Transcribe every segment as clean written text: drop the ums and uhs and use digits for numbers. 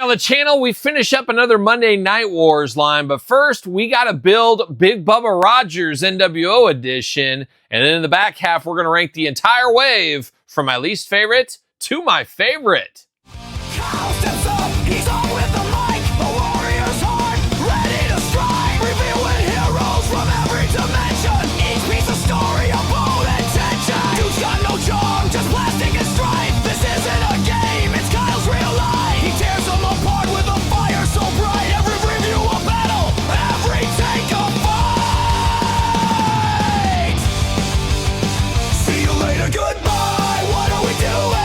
On the channel, we finish up another Monday Night Wars line, but first, we got to build Big Bubba Rogers NWO edition, and then in the back half, we're going to rank the entire wave from my least favorite to my favorite. Kyle steps up, he's on with the mic, a warrior's heart, ready to strike, revealing heroes from every dimension, each piece of story, a bold intention, dude's got no charm, just plastic and strife, this isn't a game, it's Kyle's real life, he tears them apart with a fire so bright, every review a battle, every take a fight, see you later, goodbye, what are we doing?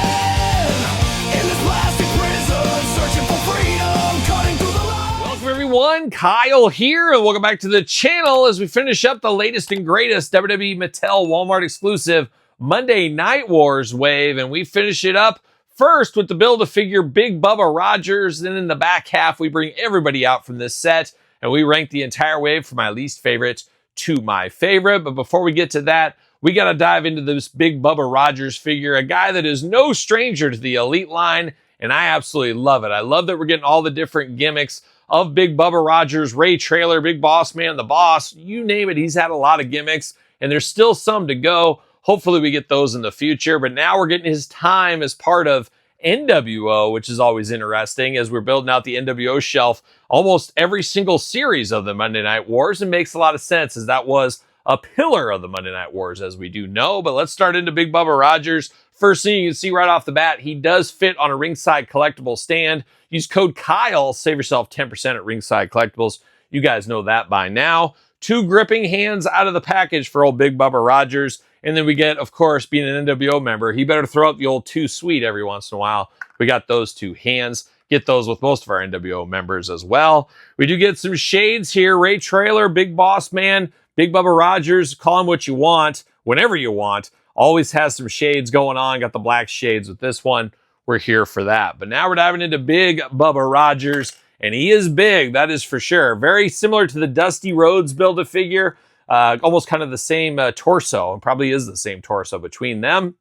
Welcome everyone, Kyle here, and welcome back to the channel as we finish up the latest and greatest WWE Mattel Walmart exclusive Monday Night Wars wave, and we finish it up first with the Build-A-Figure Big Bubba Rogers. Then in the back half, we bring everybody out from this set, and we rank the entire wave from my least favorite to my favorite. But before we get to that, we got to dive into this Big Bubba Rogers figure, a guy that is no stranger to the Elite line, and I absolutely love it. I love that we're getting all the different gimmicks of Big Bubba Rogers, Ray Trailer, Big Boss Man, the Boss, you name it. He's had a lot of gimmicks, and there's still some to go. Hopefully we get those in the future, but now we're getting his time as part of NWO, which is always interesting as we're building out the NWO shelf almost every single series of the Monday Night Wars. It makes a lot of sense as that was a pillar of the Monday Night Wars, as we do know. But let's start into Big Bubba Rogers. First thing you can see right off the bat, he does fit on a ringside collectible stand. Use code Kyle, save yourself 10% at ringside collectibles. You guys know that by now. 2 gripping hands out of the package for old Big Bubba Rogers. And then we get, of course, being an NWO member, he better throw out the old 2 sweet every once in a while. We got those 2 hands. Get those with most of our NWO members as well. We do get some shades here. Ray Trailer, Big Boss Man, Big Bubba Rogers, call him what you want, whenever you want. Always has some shades going on. Got the black shades with this one. We're here for that. But now we're diving into Big Bubba Rogers, and he is big, that is for sure. Very similar to the Dusty Rhodes Build-A-Figure. Almost kind of the same torso, and probably is the same torso between them.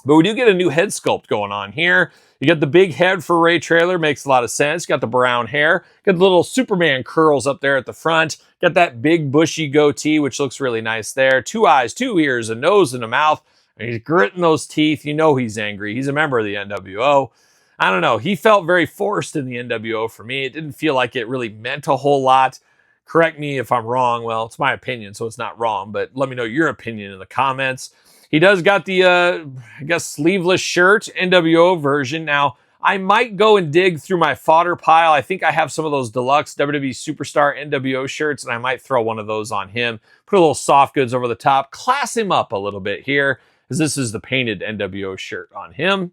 But we do get a new head sculpt going on here. You got the big head for Ray Trailer, makes a lot of sense. Got the brown hair. Got the little Superman curls up there at the front. Got that big bushy goatee, which looks really nice there. 2 eyes, 2 ears, a nose, and a mouth. And he's gritting those teeth. You know he's angry. He's a member of the NWO. I don't know. He felt very forced in the NWO for me. It didn't feel like it really meant a whole lot. Correct me if I'm wrong. Well, it's my opinion, so it's not wrong. But let me know your opinion in the comments. He does got the, I guess, sleeveless shirt, NWO version. Now, I might go and dig through my fodder pile. I think I have some of those deluxe WWE Superstar NWO shirts, and I might throw one of those on him. Put a little soft goods over the top. Class him up a little bit here, as this is the painted NWO shirt on him.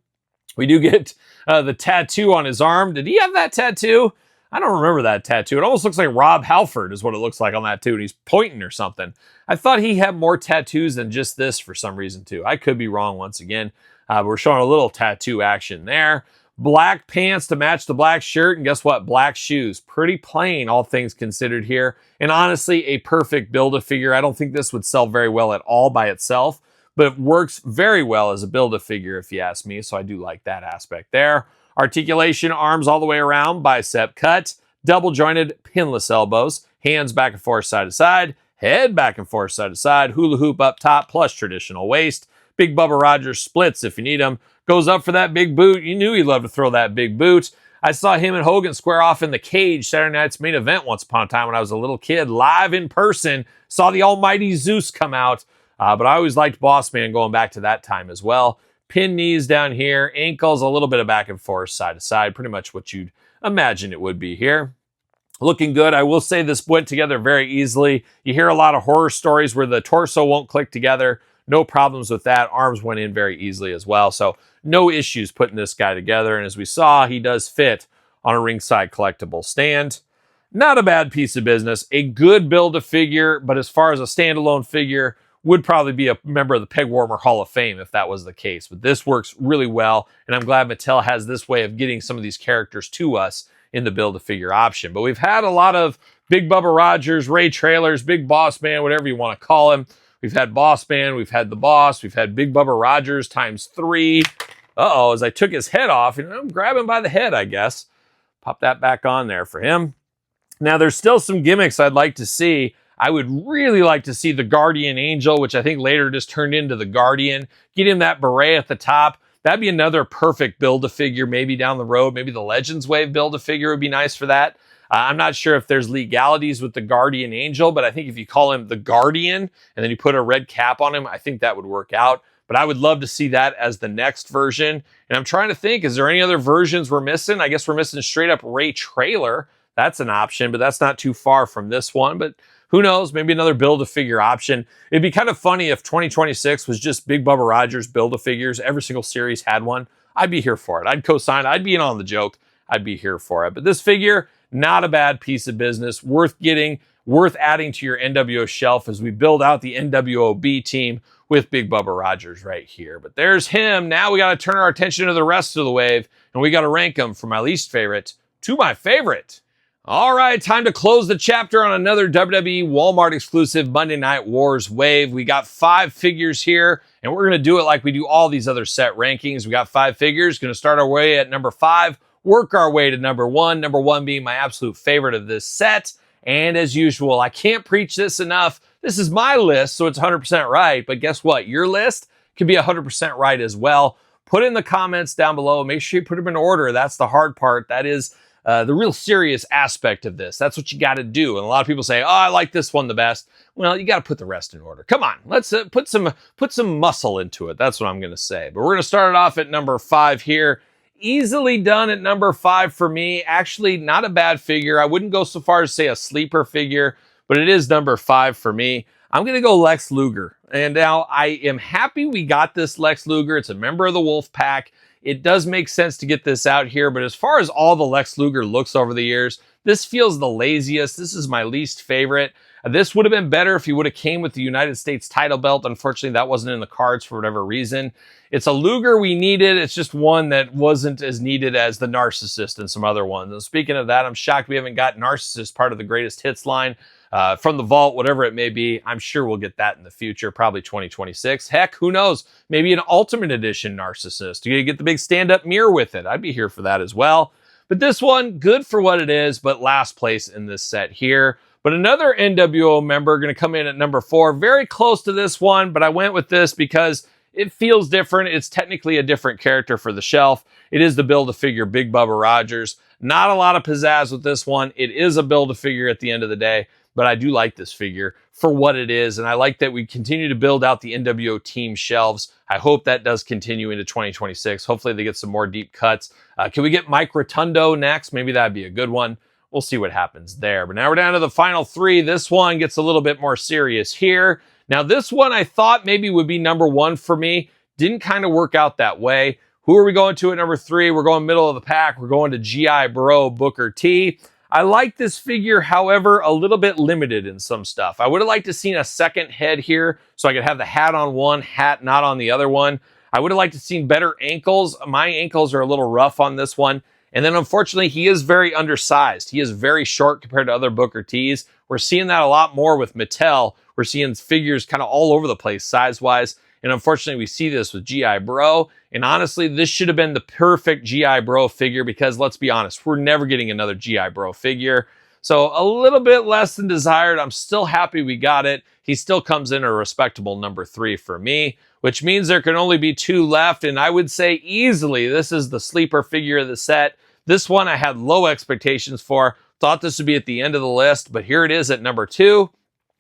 We do get the tattoo on his arm. Did he have that tattoo? I don't remember that tattoo. It almost looks like Rob Halford is what it looks like on that too, and he's pointing or something. I thought he had more tattoos than just this for some reason too. I could be wrong once again. But we're showing a little tattoo action there. Black pants to match the black shirt, and guess what? Black shoes. Pretty plain, all things considered here. And honestly, a perfect Build-A-Figure. I don't think this would sell very well at all by itself, but it works very well as a Build-A-Figure if you ask me, so I do like that aspect there. Articulation, arms all the way around, bicep cut, double jointed, pinless elbows, hands back and forth side to side, head back and forth side to side, hula hoop up top plus traditional waist. Big Bubba Rogers splits if you need him. Goes up for that big boot. You knew he'd love to throw that big boot. I saw him and Hogan square off in the cage Saturday night's main event once upon a time when I was a little kid, live in person. Saw the almighty Zeus come out. But I always liked Boss Man going back to that time as well. Pin knees down here, ankles, a little bit of back and forth, side to side, pretty much what you'd imagine it would be here. Looking good. I will say this went together very easily. You hear a lot of horror stories where the torso won't click together. No problems with that. Arms went in very easily as well. So no issues putting this guy together. And as we saw, he does fit on a ringside collectible stand. Not a bad piece of business. A good Build-A-Figure, but as far as a standalone figure, would probably be a member of the Peg Warmer Hall of Fame if that was the case. But this works really well, and I'm glad Mattel has this way of getting some of these characters to us in the Build-A-Figure option. But we've had a lot of Big Bubba Rogers, Ray Trailers, Big Boss Man, whatever you want to call him. We've had Boss Man, we've had the Boss, we've had Big Bubba Rogers ×3. Uh-oh, as I took his head off, and I'm grabbing by the head, I guess. Pop that back on there for him. Now, there's still some gimmicks I'd like to see. I would really like to see the Guardian Angel, which I think later just turned into the Guardian. Get him that beret at the top. That'd be another perfect Build-A-Figure maybe down the road. Maybe the Legends Wave Build-A-Figure would be nice for that. I'm not sure if there's legalities with the Guardian Angel, but I think if you call him the Guardian and then you put a red cap on him, I think that would work out. But I would love to see that as the next version. And I'm trying to think, is there any other versions we're missing? I guess we're missing straight up Ray Trailer. That's an option, but that's not too far from this one. But who knows? Maybe another Build-A-Figure option. It'd be kind of funny if 2026 was just big Bubba Rogers Build-A-Figures. Every single series had one. I'd be here for it. I'd co-sign. I'd be in on the joke. I'd be here for it. But this figure, not a bad piece of business. Worth getting, worth adding to your NWO shelf as we build out the NWOB team with big Bubba Rogers right here. But there's him. Now we got to turn our attention to the rest of the wave, and we got to rank them from my least favorite to my favorite. All right, time to close the chapter on another WWE Walmart exclusive Monday Night Wars wave. We got 5 figures here, and we're going to do it like we do all these other set rankings. We got 5 figures, going to start our way at number 5, work our way to number 1, number 1 being my absolute favorite of this set. And as usual, I can't preach this enough. This is my list, so it's 100% right. But guess what? Your list can be 100% right as well. Put in the comments down below. Make sure you put them in order. That's the hard part. That is the real serious aspect of this. That's what you got to do. And a lot of people say, oh, I like this one the best. Well, you got to put the rest in order. Come on, let's put some muscle into it. That's what I'm going to say. But we're going to start it off at number 5 here. Easily done at number 5 for me. Actually, not a bad figure. I wouldn't go so far as to say a sleeper figure, but it is number 5 for me. I'm going to go Lex Luger. And now I am happy we got this Lex Luger. It's a member of the Wolf Pack. It does make sense to get this out here, but as far as all the Lex Luger looks over the years, this feels the laziest. This is my least favorite. This would have been better if he would have came with the United States title belt. Unfortunately, that wasn't in the cards for whatever reason. It's a Luger we needed. It's just one that wasn't as needed as the Narcissist and some other ones. And speaking of that, I'm shocked we haven't got Narcissist part of the greatest hits line from the vault, whatever it may be. I'm sure we'll get that in the future, probably 2026. Heck, who knows? Maybe an Ultimate Edition Narcissist. You get the big stand-up mirror with it. I'd be here for that as well. But this one, good for what it is, but last place in this set here. But another NWO member going to come in at number 4. Very close to this one, but I went with this because it feels different. It's technically a different character for the shelf. It is the Build-A-Figure Big Bubba Rogers. Not a lot of pizzazz with this one. It is a Build-A-Figure at the end of the day, but I do like this figure for what it is, and I like that we continue to build out the NWO team shelves. I hope that does continue into 2026. Hopefully they get some more deep cuts. Can we get Mike Rotundo next? Maybe that'd be a good one. We'll see what happens there. But now we're down to the final 3. This one gets a little bit more serious here. Now this one I thought maybe would be number 1 for me. Didn't kind of work out that way. Who are we going to at number 3? We're going middle of the pack. We're going to G.I. Bro Booker T. I like this figure, however, a little bit limited in some stuff. I would have liked to seen a second head here so I could have the hat on one, hat not on the other one. I would have liked to seen better ankles. My ankles are a little rough on this one. And then unfortunately, he is very undersized. He is very short compared to other Booker T's. We're seeing that a lot more with Mattel. We're seeing figures kind of all over the place size-wise. And unfortunately, we see this with G.I. Bro. And honestly, this should have been the perfect G.I. Bro figure because let's be honest, we're never getting another G.I. Bro figure. So a little bit less than desired. I'm still happy we got it. He still comes in a respectable number 3 for me, which means there can only be 2 left. And I would say easily, this is the sleeper figure of the set. This one I had low expectations for. Thought this would be at the end of the list, but here it is at number 2.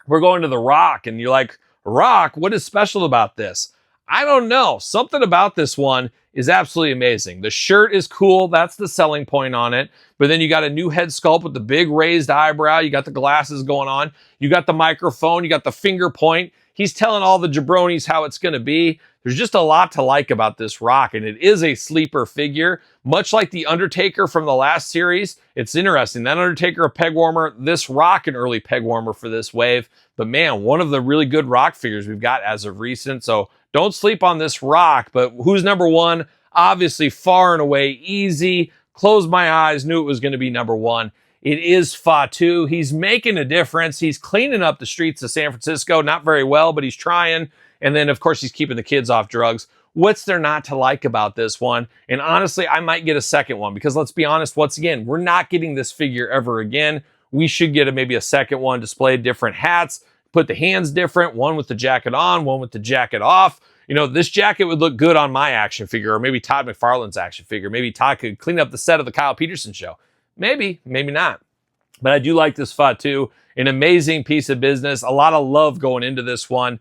We're going to The Rock, and you're like, Rock, what is special about this? I don't know. Something about this one is absolutely amazing. The shirt is cool. That's the selling point on it. But then you got a new head sculpt with the big raised eyebrow. You got the glasses going on. You got the microphone. You got the finger point. He's telling all the jabronis how it's going to be. There's just a lot to like about this Rock, and it is a sleeper figure. Much like the Undertaker from the last series, it's interesting. That Undertaker a peg warmer, this Rock an early peg warmer for this wave. But man, one of the really good Rock figures we've got as of recent. So don't sleep on this Rock. But who's number 1? Obviously, far and away, easy. Closed my eyes, knew it was going to be number 1. It is Fatu. He's making a difference. He's cleaning up the streets of San Francisco. Not very well, but he's trying. And then, of course, he's keeping the kids off drugs. What's there not to like about this one? And honestly, I might get a second one because let's be honest, once again, we're not getting this figure ever again. We should get maybe a second one, display different hats, put the hands different, one with the jacket on, one with the jacket off. You know, this jacket would look good on my action figure, or maybe Todd McFarlane's action figure. Maybe Todd could clean up the set of the Kyle Peterson show. Maybe, maybe not. But I do like this Fatu. An amazing piece of business. A lot of love going into this one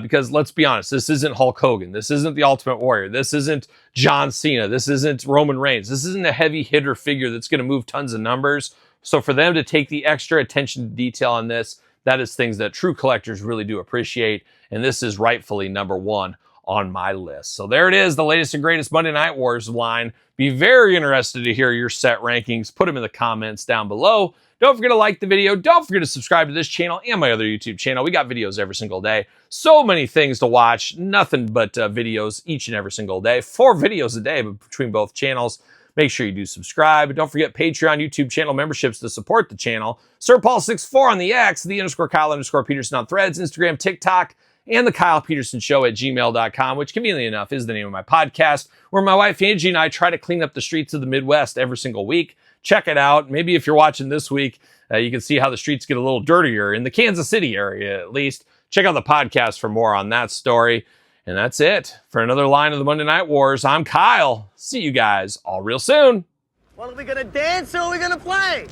because let's be honest, this isn't Hulk Hogan. This isn't the Ultimate Warrior. This isn't John Cena. This isn't Roman Reigns. This isn't a heavy hitter figure that's going to move tons of numbers. So for them to take the extra attention to detail on this, that is things that true collectors really do appreciate. And this is rightfully number one on my list. So there it is, the latest and greatest Monday Night Wars line. Be very interested to hear your set rankings. Put them in the comments down below. Don't forget to like the video. Don't forget to subscribe to this channel and my other YouTube channel. We got videos every single day. So many things to watch. Nothing but videos each and every single day. 4 videos a day between both channels. Make sure you do subscribe. Don't forget Patreon, YouTube channel memberships to support the channel. SirPaul64 on the X, _Kyle_Peterson on Threads, Instagram, TikTok, and TheKylePetersonShow at gmail.com, which conveniently enough is the name of my podcast, where my wife Angie and I try to clean up the streets of the Midwest every single week. Check it out. Maybe if you're watching this week, you can see how the streets get a little dirtier in the Kansas City area, at least. Check out the podcast for more on that story. And that's it for another line of the Monday Night Wars. I'm Kyle. See you guys all real soon. Well, are we gonna dance or are we gonna play?